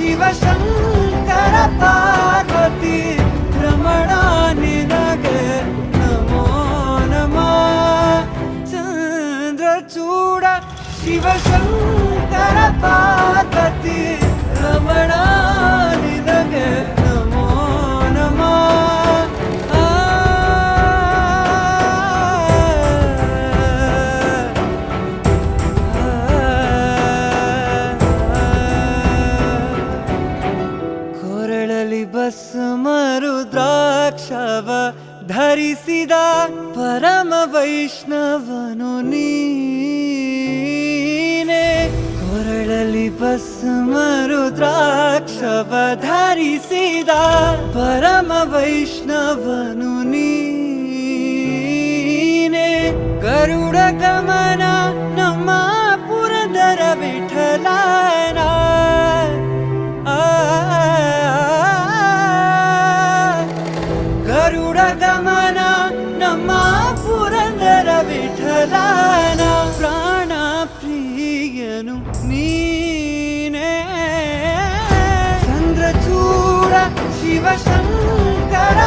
ಶಿವಶಂಕರ ಪಾರ್ವತಿ ರಮಣ ನಿನಗೆ ನಮೋ ನಮಃ. ಚಂದ್ರಚೂಡ ಶಿವಶಂಕರ ಪಾರ್ವತಿ ರಮಣ ನಿನಗೆ ನಮೋ ನಮಃ. ಕೊರಳಲಿ ಭಸ್ಮ ರುದ್ರಾಕ್ಷವ ಧರಿಸಿದ ಪರಮ ವೈಷ್ಣವನು ನೀನೆ. ಕೊರಳಲಿ ಭಸ್ಮ ರುದ್ರಾಕ್ಷವ ಧರಿಸಿದ ಪರಮ ವೈಷ್ಣವನು ನೀನೆ. ಗರುಡ ಗಮನ ನಮ್ಮ ಪುರಂದರ ವಿಠಲನ ಗರುಡ ಗಮನ ನಮ್ಮ ಪುರಂದರ ವಿಠಲನ ಪ್ರಾಣ ಪ್ರಿಯನು ನೀನೇ. ಚಂದ್ರಚೂಡ ಶಿವಶಂಕರ